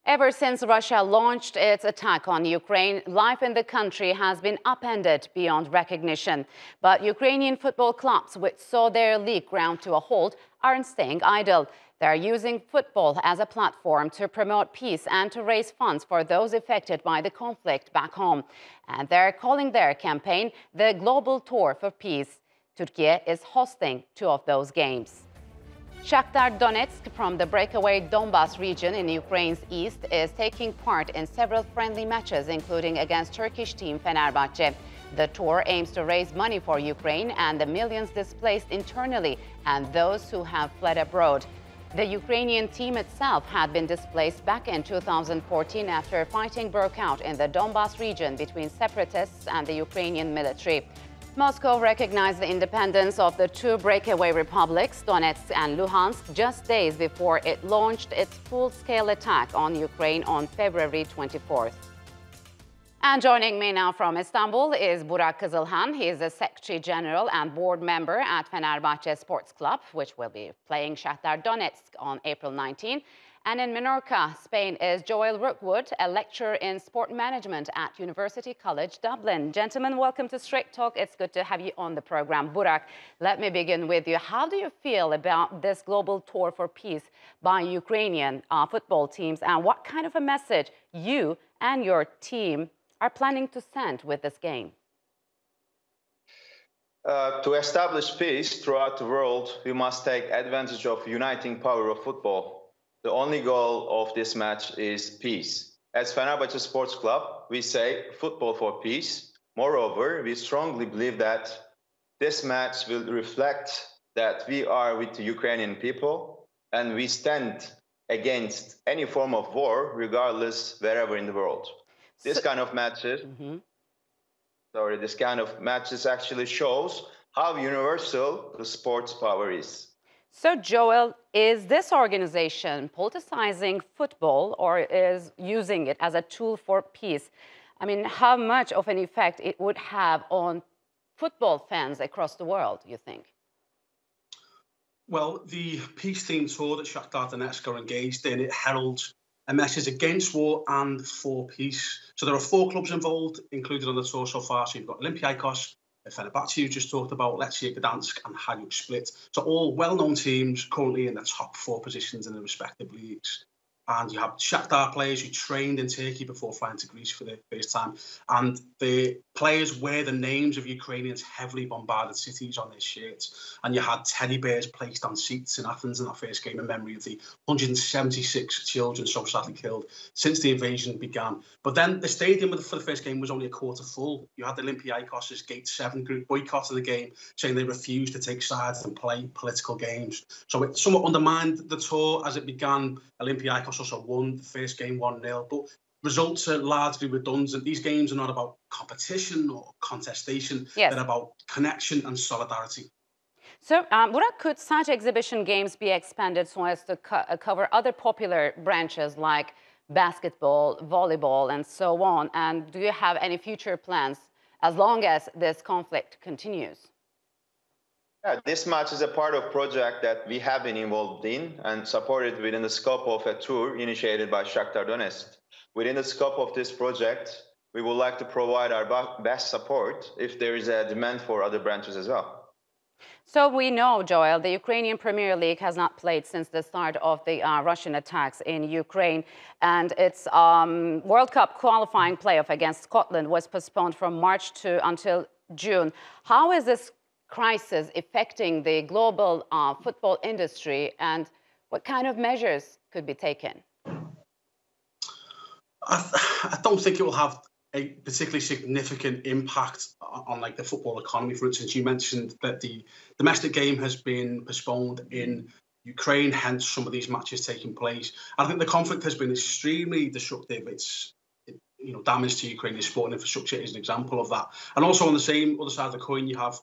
Ever since Russia launched its attack on Ukraine, life in the country has been upended beyond recognition. But Ukrainian football clubs, which saw their league ground to a halt, aren't staying idle. They're using football as a platform to promote peace and to raise funds for those affected by the conflict back home. And they're calling their campaign the Global Tour for Peace. Turkey is hosting two of those games. Shakhtar Donetsk from the breakaway Donbas region in Ukraine's east is taking part in several friendly matches, including against Turkish team Fenerbahce. The tour aims to raise money for Ukraine and the millions displaced internally and those who have fled abroad. The Ukrainian team itself had been displaced back in 2014 after fighting broke out in the Donbas region between separatists and the Ukrainian military. Moscow recognized the independence of the two breakaway republics, Donetsk and Luhansk, just days before it launched its full-scale attack on Ukraine on February 24th. And joining me now from Istanbul is Burak Kizilhan. He is the Secretary General and Board Member at Fenerbahce Sports Club, which will be playing Shakhtar Donetsk on April 19. And in Menorca, Spain, is Joel Rookwood, a lecturer in sport management at University College Dublin. Gentlemen, welcome to Straight Talk. It's good to have you on the program. Burak, let me begin with you. How do you feel about this global tour for peace by Ukrainian football teams, and what kind of a message you and your team are planning to send with this game? To establish peace throughout the world, we must take advantage of uniting power of football. The only goal of this match is peace. As Fenerbahce Sports Club, we say football for peace. Moreover, we strongly believe that this match will reflect that we are with the Ukrainian people and we stand against any form of war, regardless wherever in the world. This kind of matches, this kind of matches actually shows how universal the sports power is. So, Joel, is this organization politicizing football or is using it as a tool for peace? I mean, how much of an effect it would have on football fans across the world, you think? Well, the peace-themed tour that Shakhtar Donetsk are engaged in, it heralds a message against war and for peace. So there are 4 clubs involved, included on the tour so far. So you've got Olympiacos, Fenerbahce, you just talked about, Lechia Gdansk and Hajduk Split. So all well-known teams currently in the top 4 positions in their respective leagues. And you have Shakhtar players who trained in Turkey before flying to Greece for the first time. And the players wear the names of Ukrainians' heavily bombarded cities on their shirts. And you had teddy bears placed on seats in Athens in that first game in memory of the 176 children so sadly killed since the invasion began. But then the stadium for the first game was only a quarter full. You had the Olympiacos' Gate 7 group boycotting the game, saying they refused to take sides and play political games. So it somewhat undermined the tour as it began. Olympiacos also won the first game 1-0, but results are largely redundant. These games are not about competition or contestation. Yes. They're about connection and solidarity. So, Burak, could such exhibition games be expanded so as to cover other popular branches like basketball, volleyball, and so on? And do you have any future plans as long as this conflict continues? Yeah, this match is a part of a project that we have been involved in and supported within the scope of a tour initiated by Shakhtar Donetsk. Within the scope of this project, we would like to provide our best support if there is a demand for other branches as well. So we know, Joel, the Ukrainian Premier League has not played since the start of the Russian attacks in Ukraine, and its World Cup qualifying playoff against Scotland was postponed from March until June. How is this crisis affecting the global football industry, and what kind of measures could be taken? I don't think it will have a particularly significant impact on like the football economy. For instance, you mentioned that the domestic game has been postponed in Ukraine, hence some of these matches taking place. I think the conflict has been extremely disruptive. It's damage to Ukrainian sporting infrastructure is an example of that. And also on the same other side of the coin, you have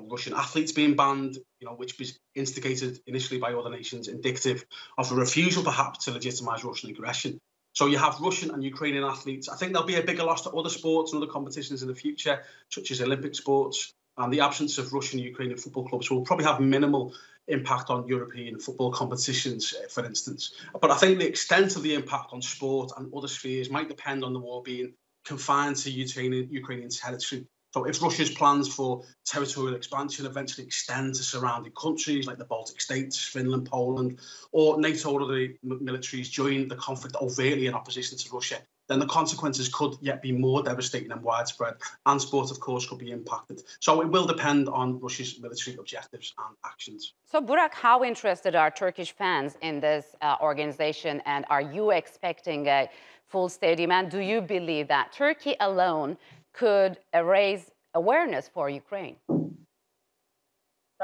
Russian athletes being banned, which was instigated initially by other nations, indicative of a refusal perhaps to legitimise Russian aggression. So you have Russian and Ukrainian athletes. I think there'll be a bigger loss to other sports and other competitions in the future, such as Olympic sports. And the absence of Russian and Ukrainian football clubs will probably have minimal impact on European football competitions, for instance. But I think the extent of the impact on sport and other spheres might depend on the war being confined to Ukrainian territory. So if Russia's plans for territorial expansion eventually extend to surrounding countries like the Baltic states, Finland, Poland, or NATO or other militaries join the conflict overtly in opposition to Russia, then the consequences could yet be more devastating and widespread, and sport, of course, could be impacted. So it will depend on Russia's military objectives and actions. So, Burak, how interested are Turkish fans in this organization, and are you expecting a full stadium? And do you believe that Turkey alone could raise awareness for Ukraine?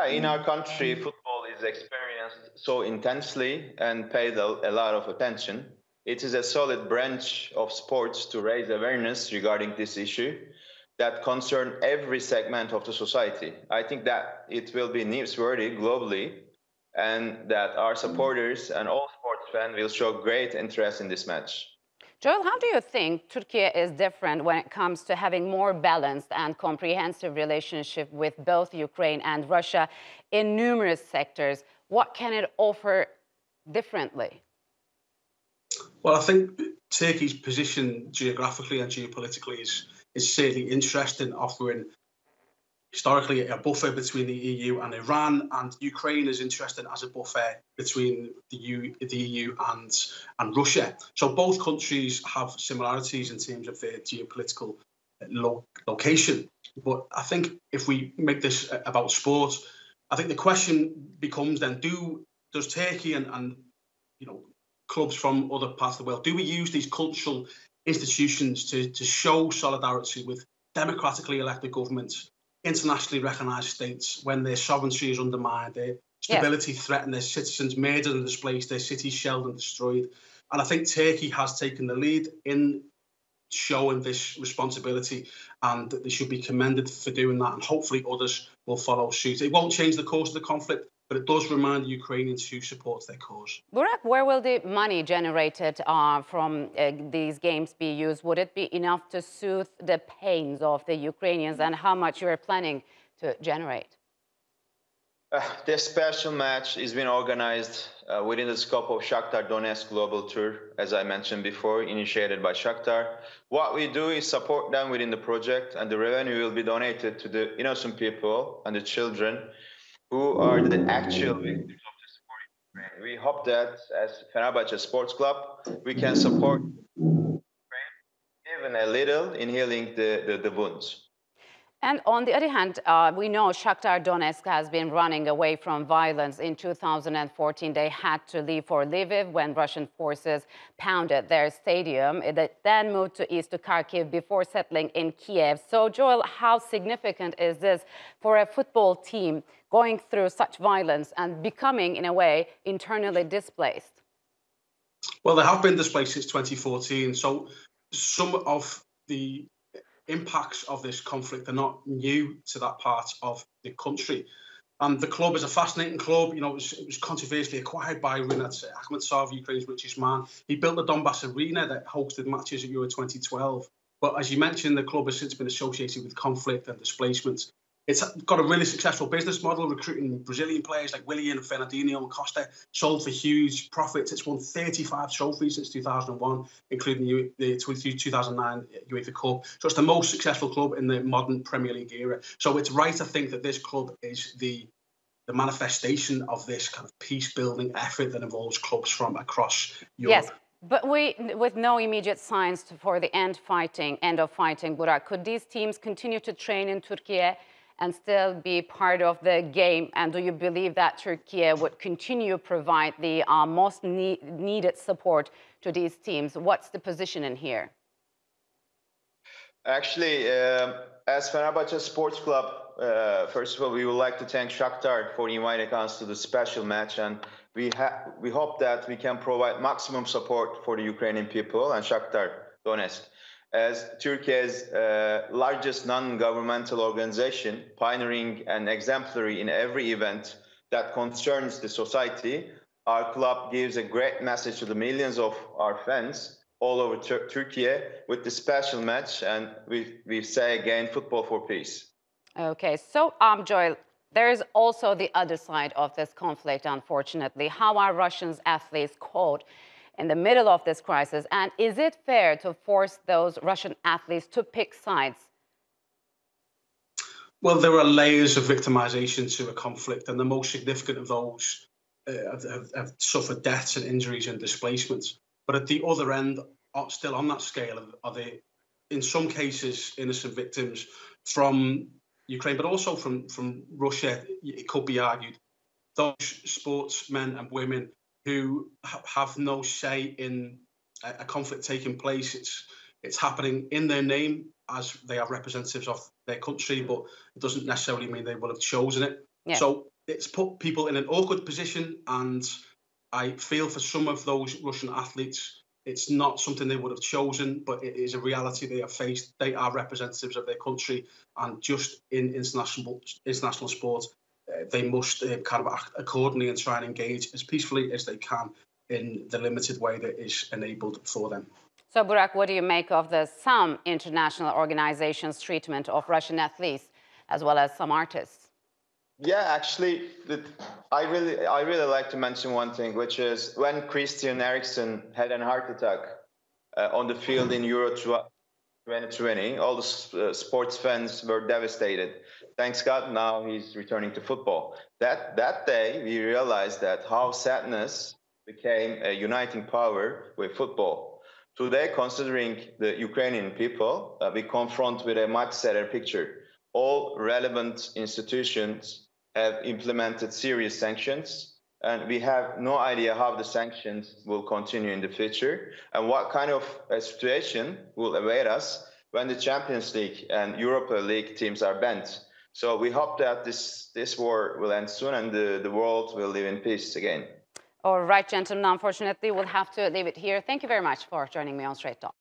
In our country, football is experienced so intensely and paid a lot of attention. It is a solid branch of sports to raise awareness regarding this issue that concern every segment of the society. I think that it will be newsworthy globally, and that our supporters and all sports fans will show great interest in this match. Joel, how do you think Turkey is different when it comes to having more balanced and comprehensive relationship with both Ukraine and Russia in numerous sectors? What can it offer differently? Well, I think Turkey's position geographically and geopolitically is certainly interesting, offering historically a buffer between the EU and Iran, and Ukraine is interesting as a buffer between the EU and Russia. So both countries have similarities in terms of their geopolitical location. But I think if we make this about sport, I think the question becomes then, does Turkey and clubs from other parts of the world, do we use these cultural institutions to show solidarity with democratically elected governments, internationally recognised states, when their sovereignty is undermined, their stability threatened, their citizens murdered and displaced, their cities shelled and destroyed? And I think Turkey has taken the lead in showing this responsibility, and they should be commended for doing that, and hopefully others will follow suit. It won't change the course of the conflict, but it does remind Ukrainians who supports their cause. Burak, where will the money generated from these games be used? Would it be enough to soothe the pains of the Ukrainians, and how much you are planning to generate? This special match is being organized within the scope of Shakhtar Donetsk Global Tour, as I mentioned before, initiated by Shakhtar. What we do is support them within the project, and the revenue will be donated to the innocent people and the children who are the actual victims of the sport. We hope that as Fenerbahce Sports Club, we can support even a little in healing the wounds. And on the other hand, we know Shakhtar Donetsk has been running away from violence. In 2014, they had to leave for Lviv when Russian forces pounded their stadium. They then moved east to Kyiv before settling in Kyiv. So, Joel, how significant is this for a football team going through such violence and becoming, in a way, internally displaced? Well, they have been displaced since 2014. So some of the impacts of this conflict are not new to that part of the country. And the club is a fascinating club. It was controversially acquired by Rinat Akhmetsov, Ukraine's richest man. He built the Donbass Arena that hosted matches at Euro 2012. But as you mentioned, the club has since been associated with conflict and displacement. It's got a really successful business model, recruiting Brazilian players like Willian, Fernandinho and Costa, sold for huge profits. It's won 35 trophies since 2001, including the 2009 UEFA Cup. So it's the most successful club in the modern Premier League era. So it's right to think that this club is the manifestation of this kind of peace-building effort that involves clubs from across Europe. Yes. But with no immediate signs for the end of fighting, Burak, could these teams continue to train in Turkey and still be part of the game? And do you believe that Turkey would continue to provide the most needed support to these teams? What's the position in here? Actually, as Fenerbahce Sports Club, first of all, we would like to thank Shakhtar for inviting us to the special match, and we hope that we can provide maximum support for the Ukrainian people and Shakhtar Donetsk. As Turkey's largest non-governmental organization, pioneering and exemplary in every event that concerns the society, our club gives a great message to the millions of our fans all over Turkey with the special match, and we say again, football for peace. Okay, so Joel, There is also the other side of this conflict, unfortunately. How are Russian athletes caught in the middle of this crisis? And is it fair to force those Russian athletes to pick sides? Well, there are layers of victimization to a conflict, and the most significant of those have suffered deaths and injuries and displacements. But at the other end, still on that scale, are they, in some cases, innocent victims from Ukraine, but also from Russia. It could be argued those sportsmen and women who have no say in a conflict taking place. It's happening in their name as they are representatives of their country, but it doesn't necessarily mean they will have chosen it. Yeah. So it's put people in an awkward position, and I feel for some of those Russian athletes, it's not something they would have chosen, but it is a reality they have faced. They are representatives of their country, and just in international sport, they must kind of act accordingly and try and engage as peacefully as they can in the limited way that is enabled for them. So, Burak, what do you make of some international organizations' treatment of Russian athletes, as well as some artists? Yeah, actually, I really like to mention one thing, which is when Christian Eriksen had a heart attack on the field in Euro 2020, all the sports fans were devastated. Thanks God, now he's returning to football. That day, we realized that how sadness became a uniting power with football. Today, considering the Ukrainian people, we confront with a much sadder picture. All relevant institutions have implemented serious sanctions, and we have no idea how the sanctions will continue in the future and what kind of a situation will await us when the Champions League and Europa League teams are banned. So we hope that this war will end soon and the world will live in peace again. All right, gentlemen, unfortunately, we'll have to leave it here. Thank you very much for joining me on Straight Talk.